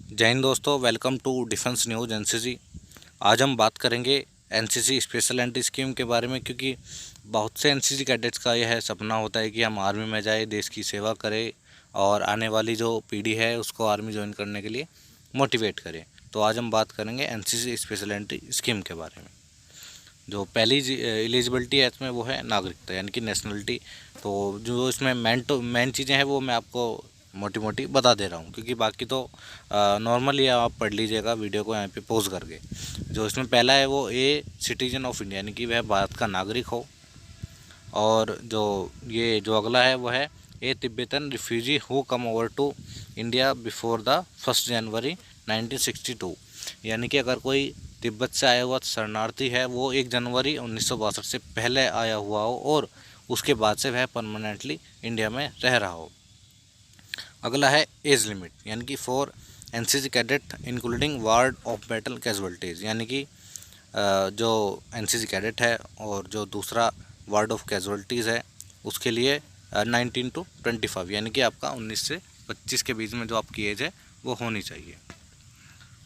जय हिंद दोस्तों, welcome to defence news NCC. आज हम बात करेंगे एनसीसी स्पेशल एंट्री स्कीम के बारे में, क्योंकि बहुत से एनसीसी कैडेट्स का यह सपना होता है कि हम आर्मी में जाए, देश की सेवा करें और आने वाली जो पीढ़ी है उसको आर्मी ज्वाइन करने के लिए मोटिवेट करें। तो आज हम बात करेंगे एनसीसी स्पेशल एंट्री स्कीम के बारे में। जो पहली एलिजिबिलिटी है इसमें वो है नागरिकता, यानी कि नेशनलिटी। तो जो इसमें मेन चीज़ें हैं वो मैं आपको मोटी मोटी बता दे रहा हूँ, क्योंकि बाकी तो नॉर्मली आप पढ़ लीजिएगा वीडियो को यहाँ पे पॉज करके। जो इसमें पहला है वो ए सिटीजन ऑफ इंडिया, यानी कि वह भारत का नागरिक हो। और जो अगला है वो है a Tibetan refugee who come over to India before the 1 January 1962, यानी कि अगर कोई तिब्बत से आया हुआ शरणार्थी है वो 1 जनवरी 1962 से पहले आया हुआ हो और उसके बाद से वह परमानेंटली इंडिया में रह रहा हो। अगला है एज लिमिट, यानी कि for NCC cadet including ward of battle casualties, यानी कि जो एनसीसी कैडेट है और जो दूसरा वार्ड ऑफ कैजुअलिटीज़ है उसके लिए 19 to 25, यानी कि आपका 19 से 25 के बीच में जो आपकी एज है वो होनी चाहिए।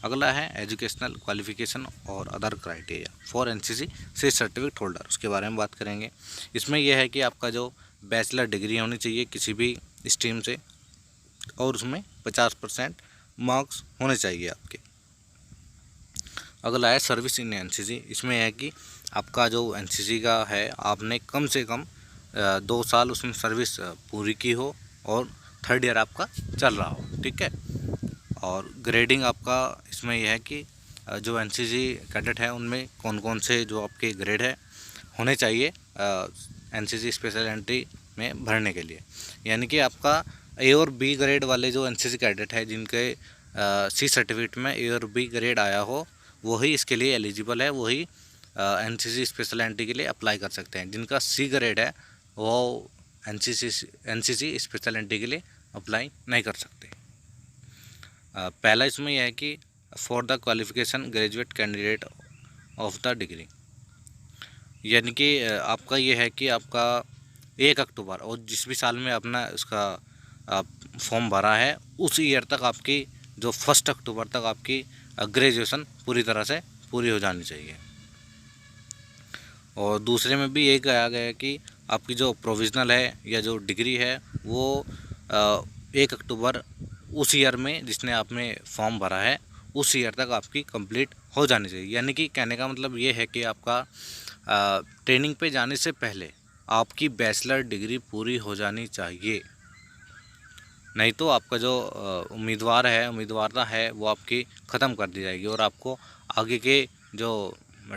अगला है एजुकेशनल क्वालिफिकेशन और अदर क्राइटेरिया फॉर एनसीसी से सर्टिफिकेट होल्डर, उसके बारे में बात करेंगे। इसमें यह है कि आपका जो बैचलर डिग्री होनी चाहिए किसी भी स्ट्रीम से और उसमें 50% मार्क्स होने चाहिए आपके। अगला है सर्विस इन एनसीसी, इसमें है कि आपका जो एनसीसी का है आपने कम से कम 2 साल उसमें सर्विस पूरी की हो और 3rd ईयर आपका चल रहा हो, ठीक है। और ग्रेडिंग आपका इसमें यह है कि जो एनसीसी कैडेट है उनमें कौन कौन से जो आपके ग्रेड है होने चाहिए एनसीसी स्पेशल एंट्री में भरने के लिए, यानी कि आपका ए और बी ग्रेड वाले जो एनसीसी कैडेट है जिनके सी सर्टिफिकेट में ए और बी ग्रेड आया हो वही इसके लिए एलिजिबल है, वही एनसीसी स्पेशल एंट्री के लिए अप्लाई कर सकते हैं। जिनका सी ग्रेड है वो एनसीसी स्पेशल एंट्री के लिए अप्लाई नहीं कर सकते। पहला इसमें यह है कि for the qualification graduate candidate of the degree, यानी कि आपका ये है कि आपका 1 अक्टूबर और जिस भी साल में अपना उसका फॉर्म भरा है उस ईयर तक आपकी जो 1 अक्टूबर तक आपकी ग्रेजुएशन पूरी तरह से पूरी हो जानी चाहिए। और दूसरे में भी यही कहा गया है कि आपकी जो प्रोविज़नल है या जो डिग्री है वो 1 अक्टूबर उस ईयर में जिसने आपने फॉर्म भरा है उस ईयर तक आपकी कंप्लीट हो जानी चाहिए। यानी कि कहने का मतलब ये है कि आपका ट्रेनिंग पे जाने से पहले आपकी बैचलर डिग्री पूरी हो जानी चाहिए, नहीं तो आपका जो उम्मीदवारता है वो आपकी ख़त्म कर दी जाएगी और आपको आगे के जो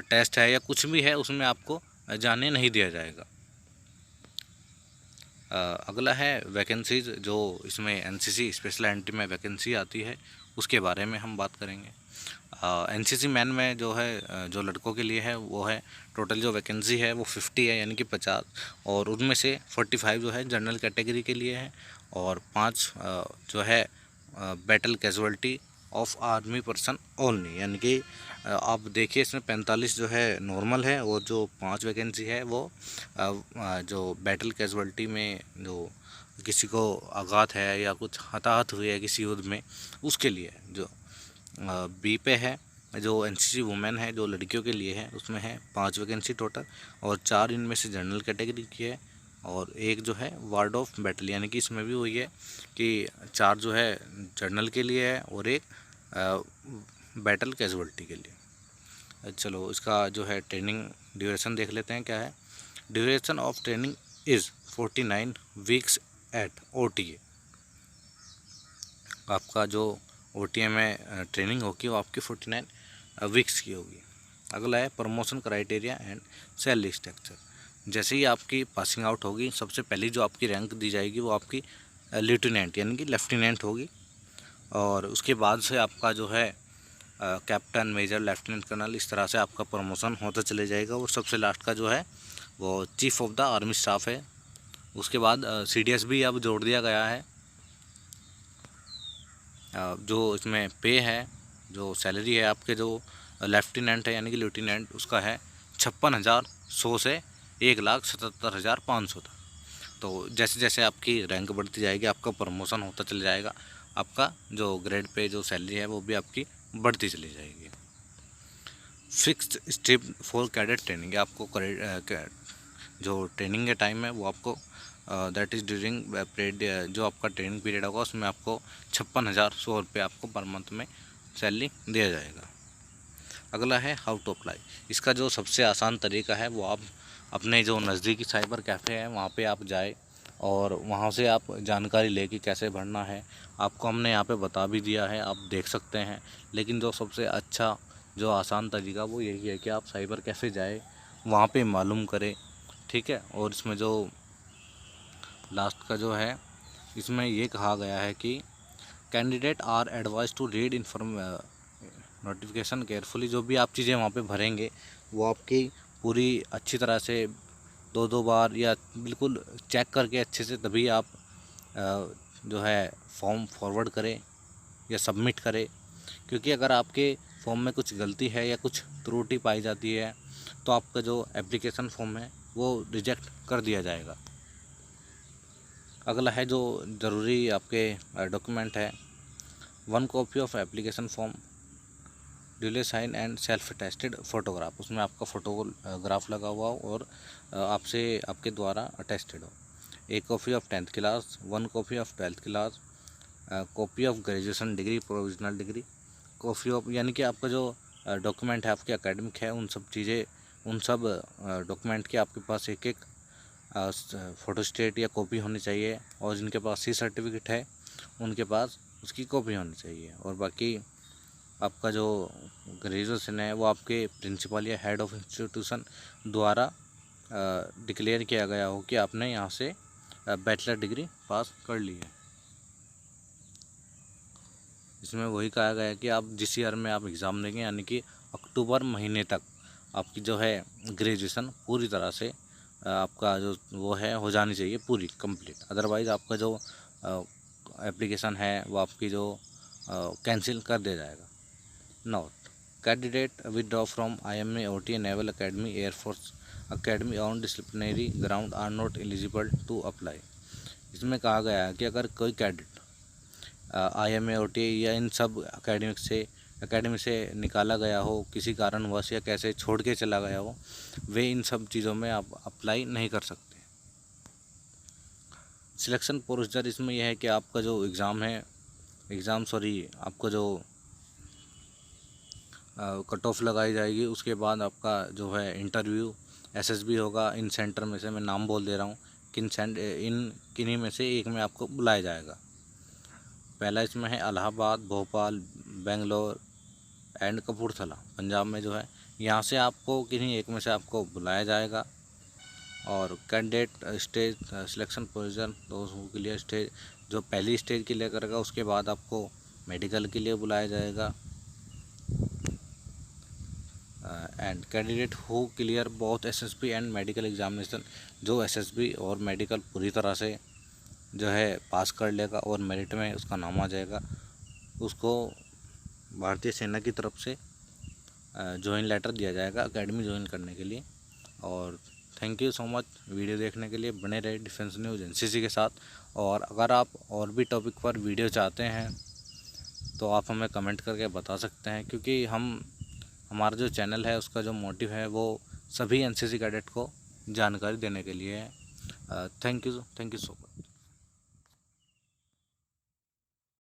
टेस्ट है या कुछ भी है उसमें आपको जाने नहीं दिया जाएगा। अगला है वैकेंसीज़, जो इसमें एनसीसी स्पेशल एंट्री में वैकेंसी आती है उसके बारे में हम बात करेंगे। एनसीसी मैन में जो है जो लड़कों के लिए है वो है टोटल जो वैकेंसी है वो 50 है, यानी कि 50, और उनमें से 45 जो है जनरल कैटेगरी के लिए है और 5 जो है battle casualty of army person only, यानी कि आप देखिए इसमें 45 जो है नॉर्मल है और जो 5 वैकेंसी है वो जो बैटल कैजुअलिटी में जो किसी को आघात है या कुछ हताहत हुई है किसी युद्ध में उसके लिए है। जो बी पे है जो एनसीसी वुमेन है जो लड़कियों के लिए है उसमें है 5 वैकेंसी टोटल और 4 इनमें से जनरल कैटेगरी की है और 1 जो है वार्ड ऑफ बैटल, यानी कि इसमें भी वही है कि 4 जो है जनरल के लिए है और 1 बैटल कैजुअलिटी के लिए। चलो इसका जो है ट्रेनिंग ड्यूरेशन देख लेते हैं क्या है। Duration of training is 49 weeks at OTA, आपका जो ओटीए में ट्रेनिंग होगी वो आपकी 49 वीक्स की होगी। अगला है promotion criteria and salary structure, जैसे ही आपकी पासिंग आउट होगी सबसे पहली जो आपकी रैंक दी जाएगी वो आपकी लेफ्टिनेंट यानी कि लेफ्टिनेंट होगी और उसके बाद से आपका जो है कैप्टन, मेजर, लेफ्टिनेंट कर्नल, इस तरह से आपका प्रमोशन होता चले जाएगा और सबसे लास्ट का जो है वो chief of the army staff है। उसके बाद सीडीएस भी अब जोड़ दिया गया है। जो इसमें पे है, जो सैलरी है आपके जो लेफ्टिनेंट है यानी कि लेफ्टिनेंट उसका है 56,100 से 1,77,500 तक। तो जैसे जैसे आपकी रैंक बढ़ती जाएगी आपका प्रमोशन होता चल जाएगा आपका जो ग्रेड पे जो सैलरी है वो भी आपकी बढ़ती चली जाएगी। Fixed strip for cadet training, आपको जो ट्रेनिंग के टाइम है वो आपको दैट इज़ ड्यूरिंग पीरियड, जो आपका ट्रेनिंग पीरियड होगा उसमें आपको 56,100 रुपये आपको पर मंथ में सैलरी दिया जाएगा। अगला है हाउ टू अप्लाई। इसका जो सबसे आसान तरीका है वो आप अपने जो नज़दीकी साइबर कैफ़े है वहाँ पे आप जाए और वहाँ से आप जानकारी ले कि कैसे भरना है। आपको हमने यहाँ पे बता भी दिया है, आप देख सकते हैं। लेकिन जो सबसे अच्छा जो आसान तरीका वो यही है कि आप साइबर कैफ़े जाए, वहाँ पे मालूम करें, ठीक है। और इसमें जो लास्ट का जो है इसमें ये कहा गया है कि candidate are advise to read notification carefully. जो भी आप चीज़ें वहाँ पे भरेंगे वो आपकी पूरी अच्छी तरह से 2-2 बार या बिल्कुल चेक करके अच्छे से तभी आप जो है फॉर्म फॉरवर्ड करें या सबमिट करें। क्योंकि अगर आपके फॉर्म में कुछ गलती है या कुछ त्रुटि पाई जाती है तो आपका जो एप्लीकेशन फॉर्म है वो रिजेक्ट कर दिया जाएगा। अगला है जो ज़रूरी आपके डॉक्यूमेंट है, 1 copy of application form, duly sign and self attested photograph. उसमें आपका फ़ोटोग्राफ लगा हुआ हो और आपसे आपके द्वारा अटेस्टेड हो। 1 copy of 10th class, 1 copy of 12th class, copy of graduation degree, provisional degree, copy of, यानी कि आपका जो डॉक्यूमेंट है आपके एकेडमिक है उन सब चीज़ें, उन सब डॉक्यूमेंट के आपके पास एक एक फ़ोटोस्टेट या कॉपी होनी चाहिए। और जिनके पास सी सर्टिफिकेट है उनके पास उसकी कॉपी होनी चाहिए। और बाकी आपका जो ग्रेजुएशन है वो आपके प्रिंसिपल या हेड ऑफ इंस्टीट्यूशन द्वारा डिक्लेयर किया गया हो कि आपने यहाँ से बैचलर डिग्री पास कर ली है। इसमें वही कहा गया है कि आप जिस ईयर में आप एग्ज़ाम देंगे, यानी कि अक्टूबर महीने तक आपकी जो है ग्रेजुएशन पूरी तरह से आपका जो वो है हो जानी चाहिए पूरी कंप्लीट। अदरवाइज़ आपका जो एप्लीकेशन है वो आपकी जो कैंसिल कर दिया जाएगा। Note, candidate withdraw from IMA, OTA, naval academy, air force academy on disciplinary ground are not eligible to apply. इसमें कहा गया है कि अगर कोई कैडेट IMA, OTA या इन सब अकेडमी से निकाला गया हो किसी कारणवश या कैसे छोड़ के चला गया हो, वे इन सब चीज़ों में आप अप्लाई नहीं कर सकते। सिलेक्शन प्रोसीजर इसमें यह है कि आपका जो आपका जो कट ऑफ लगाई जाएगी, उसके बाद आपका जो है इंटरव्यू SSB होगा। इन सेंटर में से मैं नाम बोल दे रहा हूँ, किन्हीं में से एक में आपको बुलाया जाएगा। पहला इसमें है इलाहाबाद, भोपाल, बेंगलोर एंड कपूरथला, पंजाब में जो है, यहाँ से आपको किन्हीं एक में से आपको बुलाया जाएगा। और कैंडिडेट स्टेज सिलेक्शन प्रोसीजर के लिए स्टेज जो पहली स्टेज क्लियर करेगा उसके बाद आपको मेडिकल के लिए बुलाया जाएगा। And candidate who clear both SSB and medical examination, जो SSB और मेडिकल पूरी तरह से जो है पास कर लेगा और मेरिट में उसका नाम आ जाएगा, उसको भारतीय सेना की तरफ से ज्वाइन लेटर दिया जाएगा एकेडमी ज्वाइन करने के लिए। और thank you so much video देखने के लिए। बने रहे डिफेंस न्यूज़ NCC के साथ। और अगर आप और भी टॉपिक पर वीडियो चाहते हैं तो आप हमें कमेंट करके बता सकते हैं, क्योंकि हमारा जो चैनल है उसका जो मोटिव है वो सभी NCC कैडेट को जानकारी देने के लिए है। Thank you so much.